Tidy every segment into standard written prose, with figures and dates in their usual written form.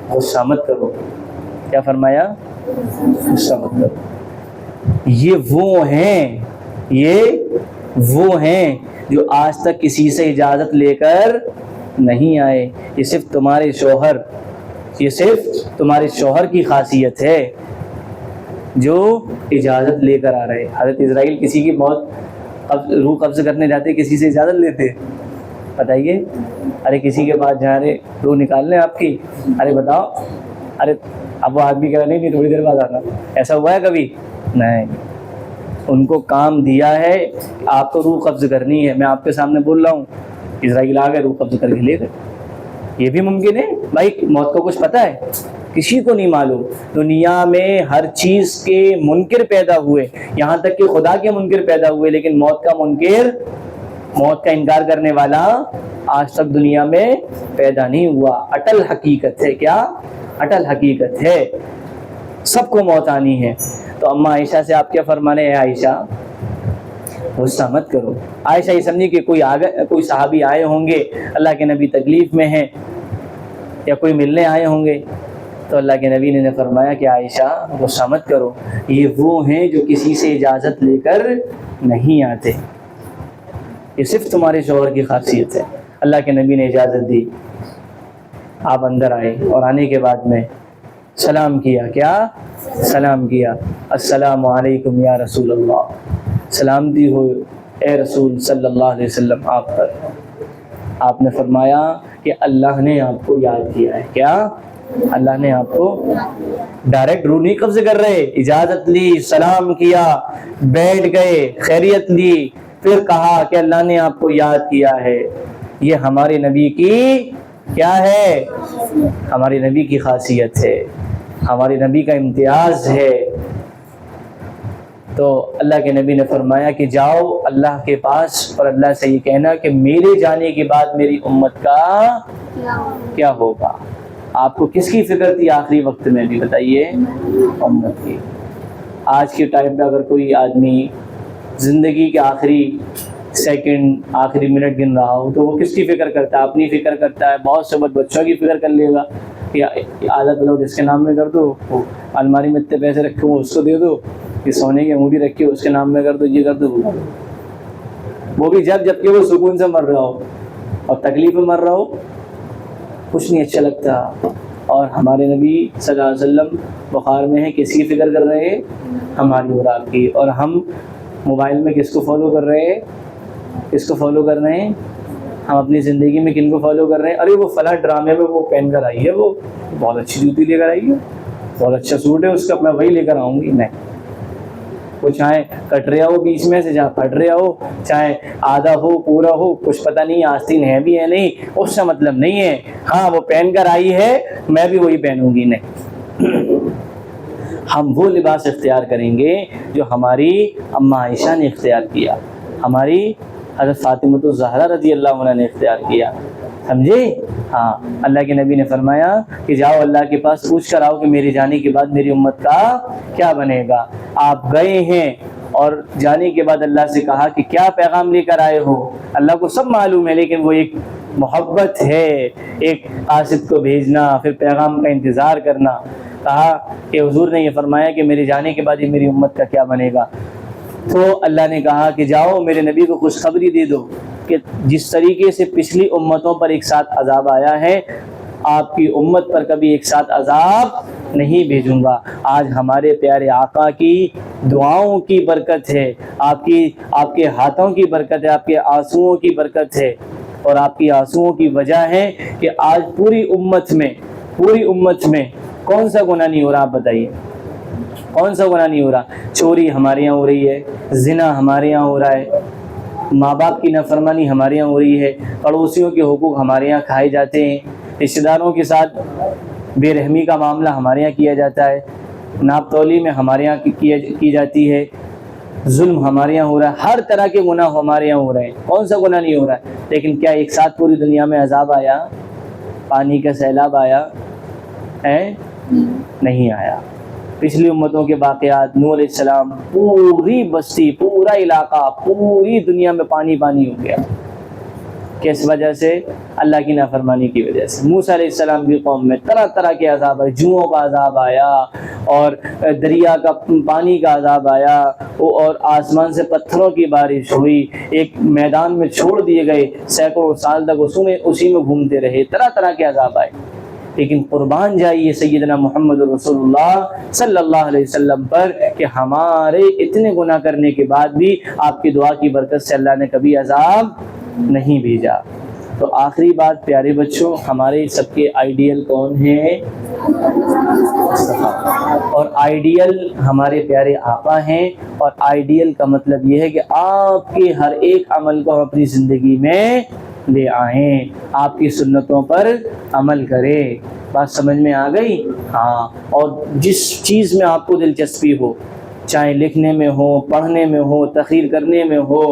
غصہ مت کرو. کیا فرمایا؟ غصہ مت کرو. یہ وہ ہیں جو آج تک کسی سے اجازت لے کر نہیں آئے. یہ صرف تمہارے شوہر کی خاصیت ہے جو اجازت لے کر آ رہے. حضرت اسرائیل کسی کی موت روح قبض کرنے جاتے کسی سے اجازت لیتے؟ بتائیے. ارے کسی کے پاس جا رہے روح نکالنے آپ کی, ارے بتاؤ, ارے اب وہ آدمی کہہ رہا نہیں تھوڑی دیر بعد آنا. ایسا ہوا ہے کبھی؟ نہیں. ان کو کام دیا ہے آپ کو روح قبض کرنی ہے. میں آپ کے سامنے بول رہا ہوں, اسرائیل آ گئے روح قبض کر کے لے گئے. یہ بھی ممکن ہے بھائی. موت کو کچھ پتہ ہے؟ کسی کو نہیں معلوم. دنیا میں ہر چیز کے منکر پیدا ہوئے, یہاں تک کہ خدا کے منکر پیدا ہوئے, لیکن موت کا انکار کرنے والا آج تک دنیا میں پیدا نہیں ہوا. اٹل حقیقت ہے. کیا اٹل حقیقت ہے؟ سب کو موت آنی ہے. تو اماں عائشہ سے آپ کیا فرمانے ہیں؟ عائشہ غصہ مت کرو. عائشہ یہ سمجھی کہ کوئی صحابی آئے ہوں گے, اللہ کے نبی تکلیف میں ہیں, یا کوئی ملنے آئے ہوں گے. تو اللہ کے نبی نے فرمایا کہ عائشہ غصہ مت کرو, یہ وہ ہیں جو کسی سے اجازت لے کر نہیں آتے. یہ صرف تمہارے شوہر کی خاصیت ہے. اللہ کے نبی نے اجازت دی, آپ اندر آئے, اور آنے کے بعد میں سلام کیا. کیا سلام کیا؟ السلام علیکم یا رسول اللہ, سلامتی ہو اے رسول صلی اللہ علیہ وسلم آپ پر. آپ نے فرمایا کہ اللہ نے آپ کو یاد کیا ہے. کیا اللہ نے آپ کو ڈائریکٹ روح نہیں قبض کر رہے, اجازت لی, سلام کیا, بیٹھ گئے, خیریت لی, پھر کہا کہ اللہ نے آپ کو یاد کیا ہے. یہ ہمارے نبی کی کیا ہے؟ ہمارے نبی کی خاصیت ہے, ہمارے نبی کا امتیاز ہے. تو اللہ کے نبی نے فرمایا کہ جاؤ اللہ کے پاس اور اللہ سے یہ کہنا کہ میرے جانے کے بعد میری امت کا کیا ہوگا. آپ کو کس کی فکر تھی آخری وقت میں بھی بتائیے؟ امت کی. آج کے ٹائم پہ اگر کوئی آدمی زندگی کے آخری سیکنڈ, آخری منٹ گن رہا ہو تو وہ کس کی فکر کرتا ہے؟ اپنی فکر کرتا ہے. بہت سے بچوں کی فکر کر لے گا کہ آدھا پلاؤ اس کے نام میں کر دو, الماری میں اتنے پیسے رکھے ہو اس کو دے دو, کہ سونے کی انگوٹھی رکھی ہو اس کے نام میں کر دو, یہ کر دو. وہ بھی جب کہ وہ سکون سے مر رہا ہو اور تکلیف میں مر رہا ہو, کچھ نہیں اچھا لگتا. اور ہمارے نبی صلی اللہ علیہ وسلم بخار میں ہیں, کس کی فکر کر رہے ہیں؟ ہماری اور آپ کی. اور ہم موبائل میں کس کو فالو کر رہے ہیں؟ کس کو فالو کر رہے ہیں؟ ہم اپنی زندگی میں کن کو فالو کر رہے ہیں؟ ارے وہ فلاں ڈرامے میں وہ پہن کر آئی ہے, وہ بہت اچھی جوتی لے کر آئی ہے, بہت اچھا سوٹ ہے اس کا, میں وہی لے کر آؤں گی. نہیں, وہ چاہے کٹ رہا ہو بیچ میں سے, جہاں پھٹ رہا ہو, چاہے آدھا ہو پورا ہو, کچھ پتہ نہیں آستین ہے بھی ہے نہیں, اس کا مطلب نہیں ہے. ہاں وہ پہن کر آئی ہے, میں بھی وہی پہنوں گی. نہیں, ہم وہ لباس اختیار کریں گے جو ہماری اماں عائشہ نے اختیار کیا, ہماری حضرت فاطمہ الزہرا رضی اللہ عنہ نے اختیار کیا. سمجھے؟ ہاں. اللہ کے نبی نے فرمایا کہ جاؤ اللہ کے پاس پوچھ کر آؤ کہ میرے جانے کے بعد میری امت کا کیا بنے گا. آپ گئے ہیں اور جانے کے بعد اللہ سے کہا کہ کیا پیغام لے کر آئے ہو. اللہ کو سب معلوم ہے, لیکن وہ ایک محبت ہے, ایک قاصد کو بھیجنا, پھر پیغام کا انتظار کرنا. کہا کہ حضور نے یہ فرمایا کہ میرے جانے کے بعد یہ میری امت کا کیا بنے گا. تو اللہ نے کہا کہ جاؤ میرے نبی کو خوشخبری دے دو کہ جس طریقے سے پچھلی امتوں پر ایک ساتھ عذاب آیا ہے, آپ کی امت پر کبھی ایک ساتھ عذاب نہیں بھیجوں گا. آج ہمارے پیارے آقا کی دعاؤں کی برکت ہے, آپ کے ہاتھوں کی برکت ہے, آپ کے آنسوؤں کی برکت ہے, اور آپ کی آنسوؤں کی وجہ ہے کہ آج پوری امت میں کون سا گناہ نہیں ہو رہا؟ آپ بتائیے کون سا گناہ نہیں ہو رہا؟ چوری ہمارے یہاں ہو رہی ہے, زنا ہمارے یہاں ہو رہا ہے, ماں باپ کی نافرمانی ہمارے یہاں ہو رہی ہے, پڑوسیوں کے حقوق ہمارے یہاں کھائے جاتے ہیں, رشتہ داروں کے ساتھ بے رحمی کا معاملہ ہمارے یہاں کیا جاتا ہے, ناپ تولی میں ہمارے یہاں کی جاتی ہے, ظلم ہمارے یہاں ہو رہا ہے, ہر طرح کے گناہ ہمارے یہاں ہو رہے ہیں. کون سا گناہ نہیں ہو رہا ہے؟ لیکن کیا ایک ساتھ پوری دنیا میں عذاب آیا, پانی کا سیلاب آیا ہے؟ نہیں آیا. پچھلی امتوں کے واقعات, نوح علیہ السلام, پوری بستی, پورا علاقہ, پوری دنیا میں پانی ہو گیا. کس وجہ سے؟ اللہ کی نافرمانی کی وجہ سے۔ موسیٰ علیہ السلام کی قوم میں طرح طرح کے عذاب آئے، جوؤں کا عذاب آیا اور دریا کا پانی کا عذاب آیا اور آسمان سے پتھروں کی بارش ہوئی، ایک میدان میں چھوڑ دیے گئے، سینکڑوں سال تک اسی میں گھومتے رہے، طرح طرح کے عذاب آئے۔ لیکن قربان جائیے سیدنا محمد رسول اللہ صلی اللہ علیہ وسلم پر کہ ہمارے اتنے گناہ کرنے کے بعد بھی آپ کی دعا کی برکت سے اللہ نے کبھی عذاب نہیں بھیجا۔ تو آخری بات پیارے بچوں، ہمارے سب کے آئیڈیل کون ہیں؟ اور آئیڈیل ہمارے پیارے آقا ہیں، اور آئیڈیل کا مطلب یہ ہے کہ آپ کے ہر ایک عمل کو ہم اپنی زندگی میں لے آئیں، آپ کی سنتوں پر عمل کریں۔ بات سمجھ میں آ گئی؟ ہاں، اور جس چیز میں آپ کو دلچسپی ہو، چاہے لکھنے میں ہو، پڑھنے میں ہو، تقریر کرنے میں ہو،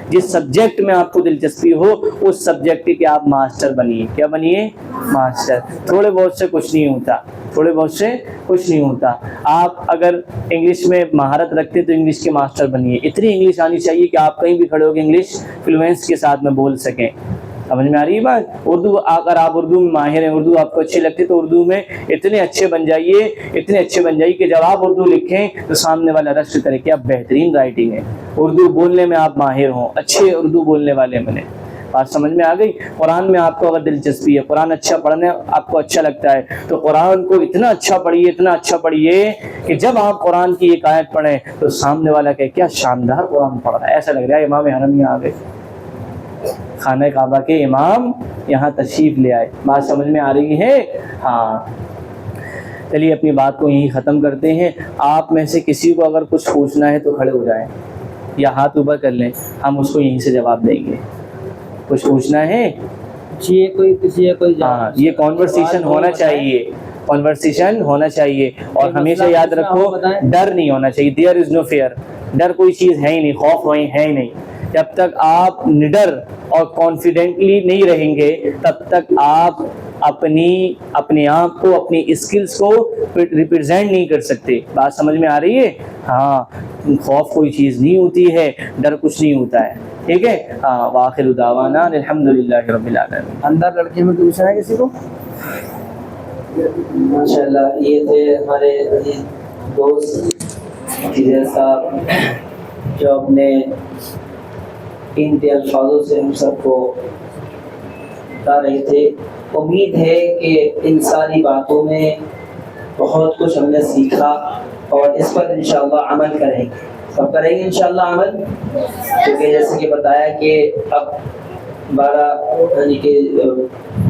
جس سبجیکٹ میں آپ کو دلچسپی ہو اس سبجیکٹ کے آپ ماسٹر بنیے۔ کیا بنیے؟ ماسٹر۔ تھوڑے بہت سے کچھ نہیں ہوتا، تھوڑے بہت سے کچھ نہیں ہوتا۔ آپ اگر انگلش میں مہارت رکھتے تو انگلش کے ماسٹر بنیے۔ اتنی انگلش آنی چاہیے کہ آپ کہیں بھی کھڑے ہو کے انگلش فلوئنس کے ساتھ میں بول سکیں۔ سمجھ میں آ رہی ہے بات؟ اردو، اگر آپ اردو میں ماہر ہیں، اردو آپ کو اچھی لگتی ہے تو اردو میں اتنے اچھے بن جائیے کہ جب آپ اردو لکھیں تو سامنے والا رشک کرے کہ آپ بہترین رائٹنگ ہے، اردو بولنے میں آپ ماہر ہوں، اچھے اردو بولنے والے بنے۔ بات سمجھ میں آ گئی؟ قرآن میں آپ کو اگر دلچسپی ہے، قرآن اچھا پڑھنے آپ کو اچھا لگتا ہے تو قرآن کو اتنا اچھا پڑھیے کہ جب آپ قرآن کی ایک آیت پڑھیں تو سامنے والا کہے کیا شاندار قرآن پڑھ رہا ہے، ایسا لگ رہا ہے امام حرم یہاں آ گئے، خانہ کعبہ کے امام یہاں تشریف لے آئے۔ بات سمجھ میں آ رہی ہے؟ ہاں، چلیے اپنی بات کو یہیں ختم کرتے ہیں۔ آپ میں سے کسی کو اگر کچھ پوچھنا ہے تو کھڑے ہو جائیں یا ہاتھ اوپر کر لیں، ہم اس کو یہیں سے جواب دیں گے۔ کچھ پوچھنا ہے؟ ہاں، یہ کانورسیشن ہونا چاہیے، کانورسیشن ہونا چاہیے، اور ہمیشہ یاد رکھو ڈر نہیں ہونا چاہیے۔ دیئر از نو فیئر، ڈر کوئی چیز ہے ہی نہیں، خوف وہیں ہے ہی نہیں۔ جب تک آپ نڈر اور کانفیڈنٹلی نہیں رہیں گے تب تک آپ اپنے آپ کو، اپنی اسکلز کو ریپرزینٹ نہیں کر سکتے۔ بات سمجھ میں آ رہی ہے؟ ہاں، خوف کوئی چیز نہیں ہوتی ہے، ڈر کچھ نہیں ہوتا ہے، ٹھیک ہے؟ ہاں، وآخر دعوانا الحمدللہ رب العالمین۔ اندر لڑکے میں پوچھنا ہے کسی کو؟ ماشاءاللہ، یہ تھے ہمارے دوست جزیر صاحب جو اپنے قیمتی الفاظوں سے ہم سب کو بتا رہے تھے۔ امید ہے کہ ان ساری باتوں میں بہت کچھ ہم نے سیکھا اور اس پر انشاءاللہ عمل کریں گے، سب کریں گے انشاءاللہ عمل، کیونکہ جیسے کہ بتایا کہ اب 12 یعنی کہ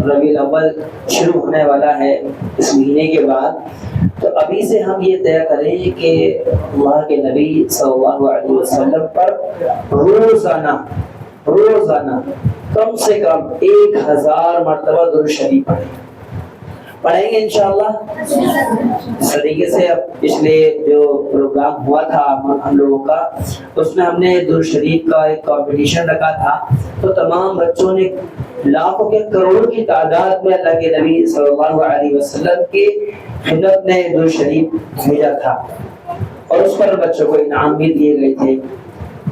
ربیع الاول شروع ہونے والا ہے اس مہینے کے بعد، تو ابھی سے ہم یہ طے کریں کہ اللہ کے نبی صلی اللہ علیہ وسلم پر روزانہ کم سے کم 1000 مرتبہ درود شریف پڑھیں گے انشاءاللہ۔ اس طریقے سے اب پچھلے جو پروگرام ہوا تھا ہم لوگوں کا، اس میں ہم نے درود شریف کا ایک کمپٹیشن رکھا تھا، تو تمام بچوں نے لاکھوں کے کروڑوں کی تعداد میں اللہ کے نبی صلی اللہ علیہ وسلم کی خدمت میں درود شریف بھیجا تھا، اور اس پر بچوں کو انعام بھی دیے گئے تھے۔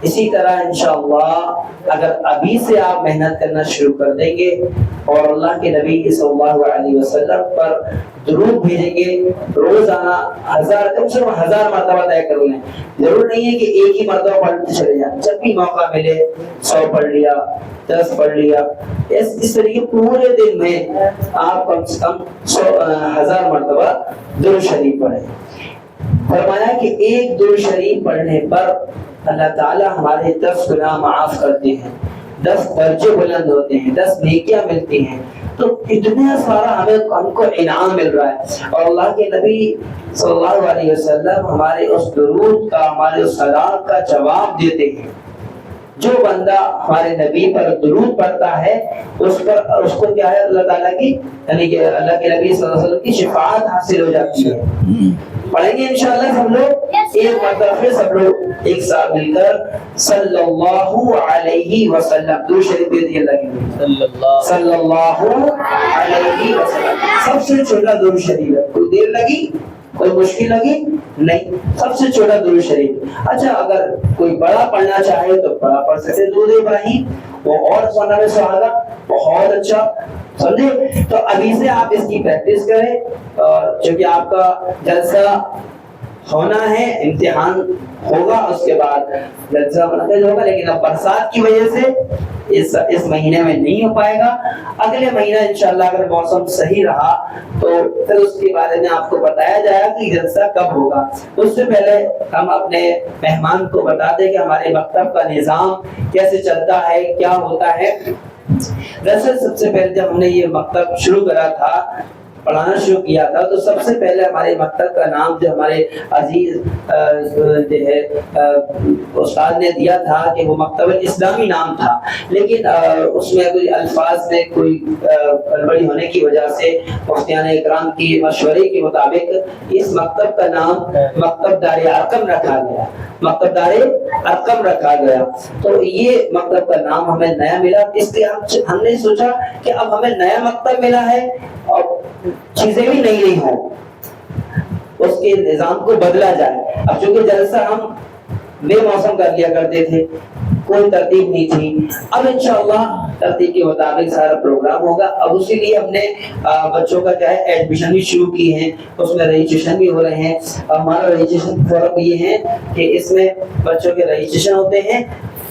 اسی طرح انشاءاللہ اگر ابھی سے آپ محنت کرنا شروع کر دیں گے اور اللہ کے نبی صلی اللہ علیہ وسلم پر درود بھیجیں گے روزانہ 1000، کم سے کم 1000 مرتبہ طے کر لیں۔ ضرور نہیں ہے کہ ایک ہی مرتبہ پڑھتے چلے جائیں، جب بھی موقع ملے 100 پڑھ لیا، 10 پڑھ لیا، اس طریقے پورے دن میں آپ کم سے کم 1000 مرتبہ درود شریف پڑھیں۔ فرمایا کہ ایک درود شریف پڑھنے پر اللہ تعالیٰ ہمارے 10 گناہ معاف کرتے ہیں، 10 درجے بلند ہوتے ہیں، 10 نیکیاں ملتی ہیں۔ تو اتنا سارا ہم کو انعام مل رہا ہے، اور اللہ کے نبی صلی اللہ علیہ وسلم ہمارے اس درود کا، ہمارے اس سلام کا جواب دیتے ہیں۔ جو بندہ ہمارے نبی پر درود پڑھتا ہے اس کو کیا ہے، اللہ تعالیٰ کی یعنی کہ اللہ کے نبی صلی اللہ علیہ وسلم کی شفاعت حاصل ہو جاتی ہے۔ پڑھیں گے انشاءاللہ ہم لوگ ایک مرتبہ، سب لوگ ایک ساتھ مل کر صلی اللہ علیہ وسلم درود شریف دے دیے اللہ کے صلی اللہ علیہ وسلم۔ سب سے چھوٹا درود شریف ہے، کوئی دیر لگی کوئی مشکل لگی نہیں، سب سے چھوٹا درود شریف۔ اچھا اگر کوئی بڑا پڑھنا چاہے تو بڑا پڑھ سکتے درود ابراہیم، وہ اور سونا میں سہاگا بہت اچھا، سمجھے؟ تو ابھی سے آپ اس کی پریکٹس کریں، اور چونکہ آپ کا جلسہ ہونا ہے، امتحان ہوگا، اس کے بعد جلسہ منعقد ہوگا، لیکن اب برسات کی وجہ سے اس مہینے میں نہیں ہو پائے گا۔ اگلے مہینہ انشاءاللہ اگر موسم صحیح رہا تو پھر اس کے بارے میں آپ کو بتایا جائے گا کہ جلسہ کب ہوگا۔ اس سے پہلے ہم اپنے مہمان کو بتا دیں کہ ہمارے مکتب کا نظام کیسے چلتا ہے، کیا ہوتا ہے۔ دراصل سب سے پہلے جب ہم نے یہ مکتب شروع کرا تھا، پڑھانا شروع کیا تھا، تو سب سے پہلے ہمارے مکتب کا نام جو ہمارے عزیز جو ہے استاد نے دیا تھا کہ وہ مکتب اسلامی نام تھا، لیکن اس میں کوئی الفاظ میں کوئی گڑبڑی ہونے کی وجہ سے مفتیان اکرام کی مشورے کے مطابق اس مکتب کا نام مکتب دار ارقم رکھا گیا، مکتب دار ارقم رکھا گیا۔ تو یہ مکتب کا نام ہمیں نیا ملا، اس لیے ہم نے سوچا کہ اب ہمیں نیا مکتب ملا ہے اور چیزیں بھی نئی ہوں، اس کے نظام کو بدلا جائے۔ اب چونکہ جلسہ ہم بے موسم کر لیا کرتے تھے، کوئی ترتیب نہیں تھی، اب انشاءاللہ ترتیب کے مطابق سارا پروگرام ہوگا۔ اب اسی لیے ہم نے بچوں کا کیا ہے ایڈمیشن بھی شروع کی ہے، اس میں رجسٹریشن بھی ہو رہے ہیں۔ ہمارا رجسٹریشن فارم یہ ہے کہ اس میں بچوں کے رجسٹریشن ہوتے ہیں،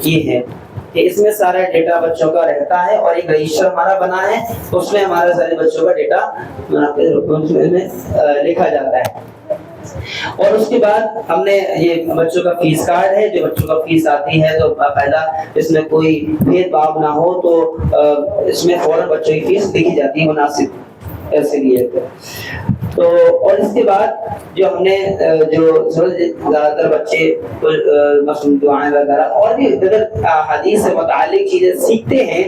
یہ ہے کہ اس میں سارا ڈیٹا بچوں کا رہتا ہے، اور ایک رجسٹر ہمارا بنا ہے، اس میں ہمارے سارے بچوں کا ڈیٹا میں لکھا جاتا ہے۔ اور اس کے بعد ہم نے یہ بچوں کا فیس کارڈ ہے، جو بچوں کا فیس آتی ہے تو باقاعدہ اس میں کوئی بھید بھاؤ نہ ہو، تو اس میں فوراً بچوں کی فیس لکھی جاتی ہے مناسب ایسے لیے۔ تو اور اس کے بعد جو ہم نے جو زیادہ تر بچے مصنوع دعائیں وغیرہ اور بھی اگر حدیث سے متعلق چیزیں سیکھتے ہیں،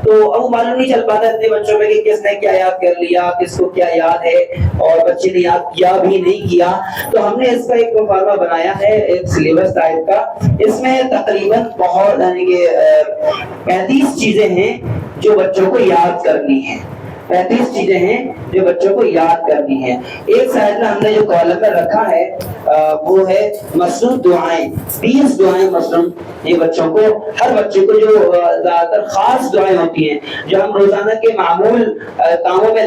تو اب معلوم نہیں چل پاتا اتنے بچوں میں کہ کس نے کیا یاد کر لیا، کس کو کیا یاد ہے، اور بچے نے یاد کیا بھی نہیں کیا۔ تو ہم نے اس کا ایک فارمولہ بنایا ہے، ایک سلیبس ٹائپ کا، اس میں تقریباً بہت یعنی کہ 35 چیزیں ہیں جو بچوں کو یاد کرنی ہیں، 35 چیزیں ہیں جو بچوں کو یاد کرنی ہیں۔ ایک سائڈ میں ہم نے جو کالم پر رکھا ہے وہ ہے مصنوع دعائیں، 20 دعائیں مصنوع، یہ بچوں کو، ہر بچے کو جو زیادہ تر خاص دعائیں ہوتی ہیں جو ہم روزانہ کے معمول کاموں میں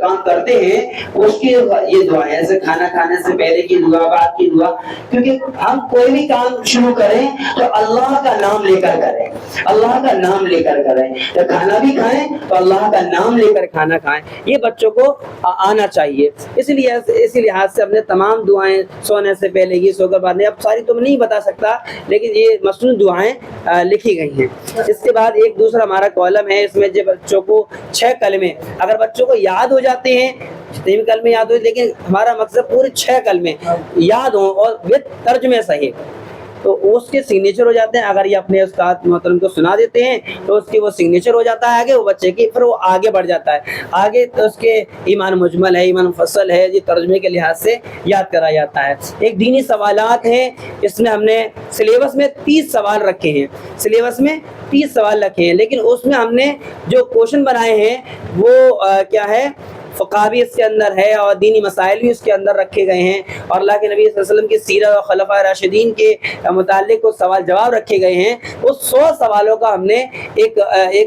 کام کرتے ہیں، اس کی یہ دعائیں، جیسے کھانا کھانے سے پہلے کی دعا، بعد کی دعا، کیونکہ ہم کوئی بھی کام شروع کریں تو اللہ کا نام لے کر کریں، اللہ کا نام لے کر کریں، جب کھانا بھی کھائیں تو اللہ کا نام لے کر کھانا کھائیں، یہ بچوں کو آنا چاہیے۔ اسی لحاظ سے ہم نے تمام دعائیں سونے سے پہلے یہ سو کر بعد نہیں، اب ساری تو میں نہیں بتا سکتا، لیکن یہ مصنوع دعائیں لکھی گئی ہیں۔ اس کے بعد ایک دوسرا ہمارا کالم ہے، اس میں جو بچوں کو 6 کلمے اگر بچوں کو یاد ہو جاتے ہیں، جتنے بھی کلمے یاد ہوئے، لیکن ہمارا مقصد پورے 6 کلمے یاد ہوں اور وتھ ترجمے صحیح، تو اس کے سگنیچر ہو جاتے ہیں۔ اگر یہ اپنے استاد محترم کو سنا دیتے ہیں تو اس کی وہ سگنیچر ہو جاتا ہے آگے، وہ بچے کی پھر وہ آگے بڑھ جاتا ہے آگے، تو اس کے ایمان مجمل ہے، ایمان مفصل ہے، یہ ترجمے کے لحاظ سے یاد کرا جاتا ہے۔ ایک دینی سوالات ہیں، اس میں ہم نے سلیبس میں 30 سوال رکھے ہیں، سلیبس میں 30 سوال رکھے ہیں، لیکن اس میں ہم نے جو کوشچن بنائے ہیں وہ کیا ہے، فقہ بھی اس کے اندر ہے اور دینی مسائل بھی اس کے اندر رکھے گئے ہیں، اور اللہ کے نبی صلی اللہ علیہ وسلم کی سیرت اور خلفائے راشدین کے متعلق کچھ سوال جواب رکھے گئے ہیں۔ اس 100 سوالوں کا ہم نے ایک